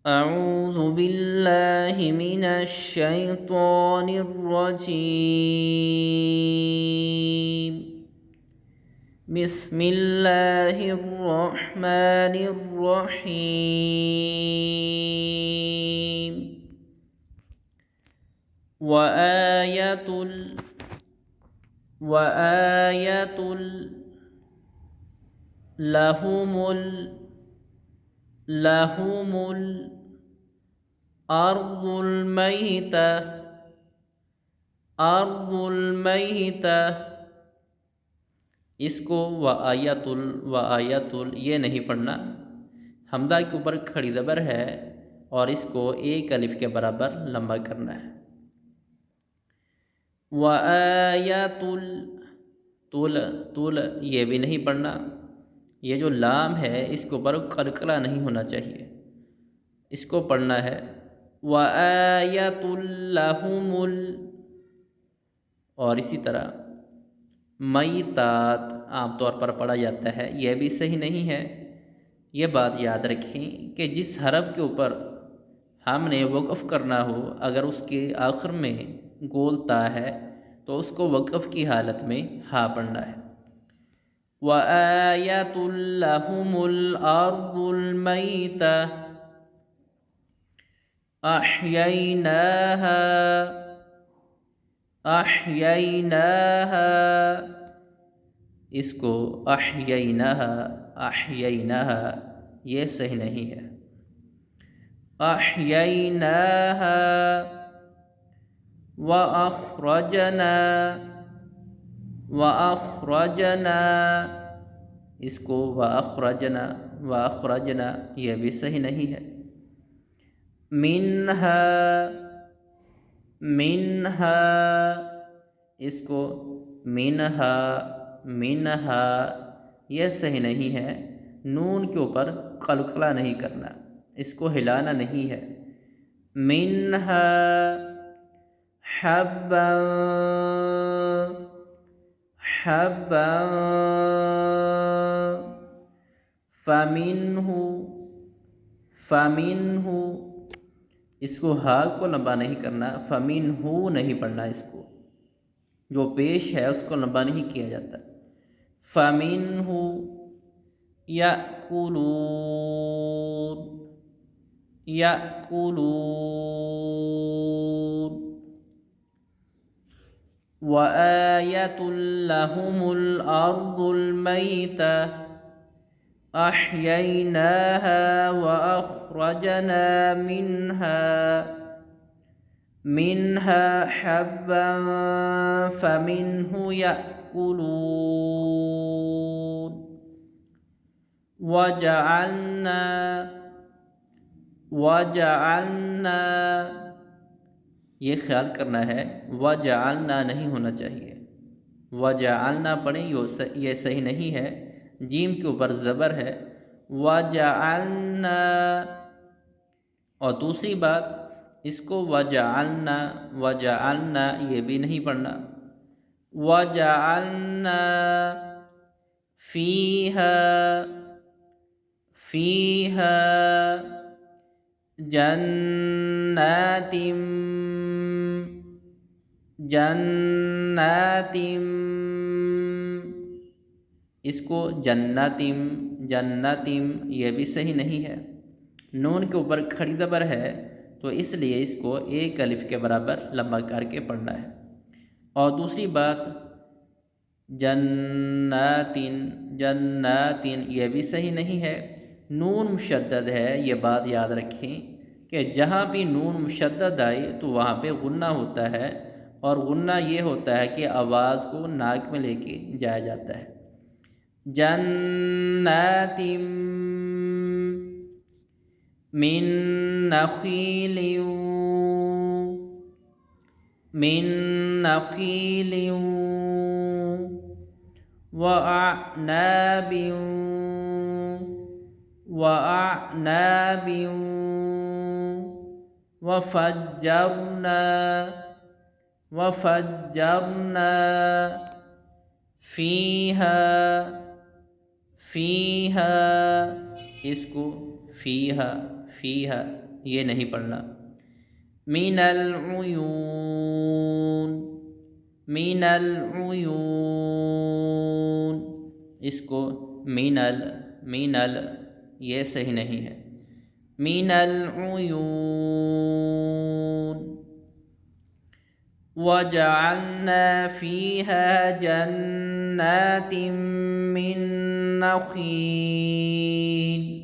أعوذ بالله من الشيطان الرجيم. بسم الله الرحمن الرحيم. وآية لهم الأرض الميتة इसको व आयतुल ये नहीं पढ़ना। हमदा के ऊपर खड़ी ज़बर है और इसको एक अलिफ के बराबर लंबा करना है। व आयतुल तुल तुल ये भी नहीं पढ़ना। ये जो लाम है इसके ऊपर कलकला नहीं होना चाहिए, इसको पढ़ना है व आयतुल लहुमुल। और इसी तरह मईतात आमतौर पर पढ़ा जाता है, यह भी सही नहीं है। ये बात याद रखें कि जिस हरफ के ऊपर हमने वक़्फ़ करना हो, अगर उसके आखिर में गोल ता है तो उसको वक़्फ़ की हालत में हा पढ़ना है। व आयतुल लहुमुल अर्ज़ुल मैता अहयैनाहा इसको अहयैनाहा ये सही नहीं है। अहयैनाहा व अखरजना इसको व अखरजना यह भी सही नहीं है। मिन्हा इसको मिन्हा यह सही नहीं है। नून के ऊपर कलकला नहीं करना, इसको हिलाना नहीं है। मिन्हा हब्बा फमिन्हु इसको हा को लंबा नहीं करना, फमिन्हु नहीं पढ़ना। इसको जो पेश है उसको लंबा नहीं किया जाता। फमिन्हु याकुलून व आयतुल लहुमुल अर्ज़ुल मैता अहयैनाहा व अखरजना मिन्हा हब्बन फमिन्हु याकुलून वजअलना ये ख्याल करना है, वजअलना नहीं होना चाहिए। वजअलना पढ़ें, ये सही नहीं है। जीम के ऊपर ज़बर है वजअलना। और दूसरी बात, इसको वजअलना ये भी नहीं पढ़ना। वजअलना फीहा जन्नातिम इसको जन्नतिम ये भी सही नहीं है। नून के ऊपर खड़ी ज़बर है तो इसलिए इसको एक अलिफ के बराबर लंबा करके पढ़ना है। और दूसरी बात, जन्नातिन ये भी सही नहीं है। नून मुशद्दद है, ये बात याद रखें कि जहाँ भी नून मुशद्दद आए तो वहाँ पे गुन्ना होता है, और गुन्ना ये होता है कि आवाज़ को नाक में लेके जाया जाता है। जन्नातिम मिन नखीलिन व अअनाबिन वफज्जरना फीहा इसको फीहा ये नहीं पढ़ना। मिनल उयून, मिनल उयून, इसको मिनल, मिनल ये सही नहीं है। मिनल उयून। वजअलना फीहा जन्नातिम मिन नखील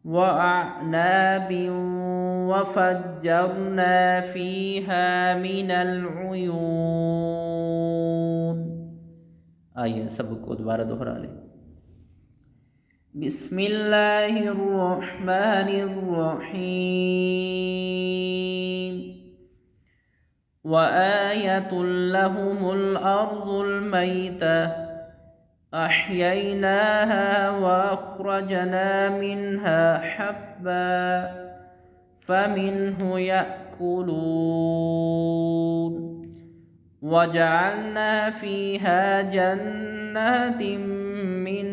वअअनाबिन वफज्जरना फीहा मिनल उयून। आइए सबको दोबारा दोहरा लें। बिस्मिल्लाहिर्रहमानिर्रहीम। वआयतुल लहुमुल अर्ज़ुल मैता अह्यैनाहा वअख़रजना मिन्हा हब्बा फमिन्हु यअकुलून। वजअलना फीहा जन्नातिम मिन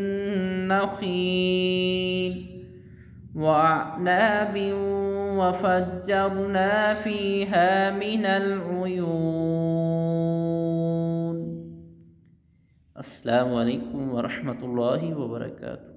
नखील वअअनाबिन वफज्जरना फीहा मिनल उयून। अस्सलामु अलैकुम वरहमतुल्लाहि वबरकातुहू।